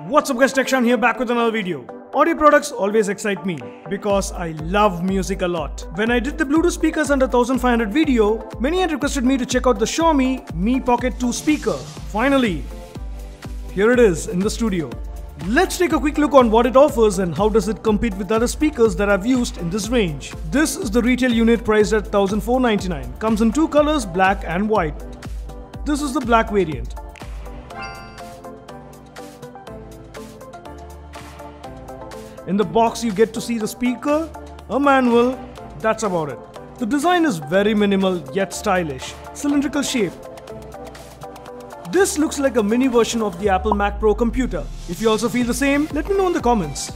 What's up guys, TechShan here, back with another video. Audio products always excite me because I love music a lot. When I did the Bluetooth speakers under 1500 video, many had requested me to check out the Xiaomi Mi Pocket 2 speaker. Finally, here it is in the studio. Let's take a quick look on what it offers and how does it compete with other speakers that I've used in this range. This is the retail unit priced at $1,499. Comes in two colors, black and white. This is the black variant. In the box you get to see the speaker, a manual, that's about it. The design is very minimal yet stylish, cylindrical shape. This looks like a mini version of the Apple Mac Pro computer. If you also feel the same, let me know in the comments.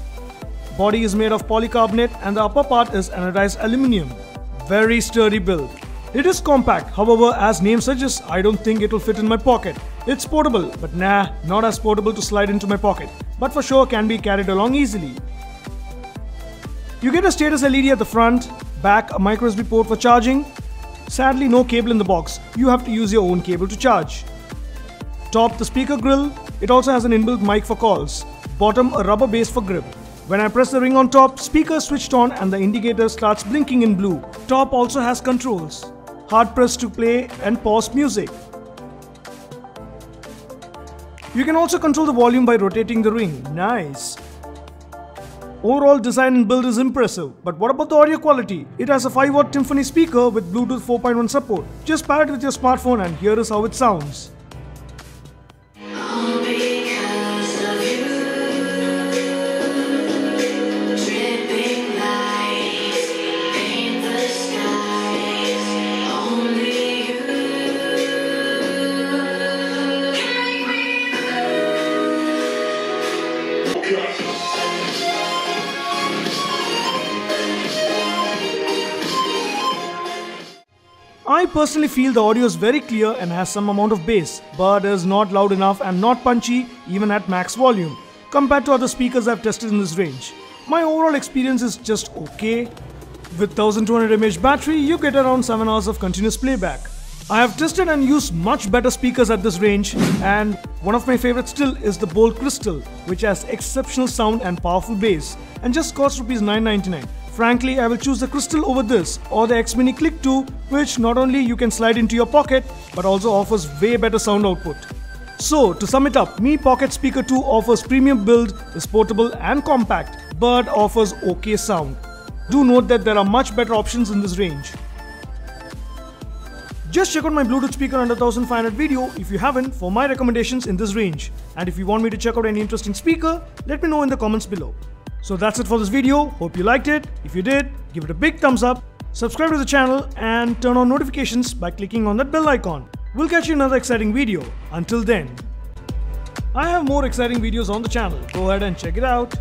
Body is made of polycarbonate and the upper part is anodized aluminum. Very sturdy build. It is compact, however, as name suggests, I don't think it will fit in my pocket. It's portable, but nah, not as portable to slide into my pocket, but for sure can be carried along easily. You get a status LED at the front, back a micro USB port for charging. Sadly, no cable in the box, you have to use your own cable to charge. Top, the speaker grill. It also has an inbuilt mic for calls. Bottom, a rubber base for grip. When I press the ring on top, speaker switched on and the indicator starts blinking in blue. Top also has controls. Hard press to play and pause music. You can also control the volume by rotating the ring. Nice. Overall design and build is impressive, but what about the audio quality? It has a 5-watt Symphony speaker with Bluetooth 4.1 support. Just pair it with your smartphone and here is how it sounds. I personally feel the audio is very clear and has some amount of bass, but is not loud enough and not punchy even at max volume compared to other speakers I've tested in this range. My overall experience is just okay. With 1200 mAh battery, you get around 7 hours of continuous playback. I have tested and used much better speakers at this range, and one of my favorites still is the Bolt Crystal, which has exceptional sound and powerful bass and just costs ₹999. Frankly, I will choose the Crystal over this or the X Mini Click 2, which not only you can slide into your pocket but also offers way better sound output. So to sum it up, Mi Pocket Speaker 2 offers premium build, is portable and compact, but offers okay sound. Do note that there are much better options in this range. Just check out my Bluetooth speaker under 1500 video if you haven't for my recommendations in this range. And if you want me to check out any interesting speaker, let me know in the comments below. So that's it for this video. Hope you liked it. If you did, give it a big thumbs up, subscribe to the channel and turn on notifications by clicking on that bell icon. We'll catch you in another exciting video. Until then, I have more exciting videos on the channel. Go ahead and check it out.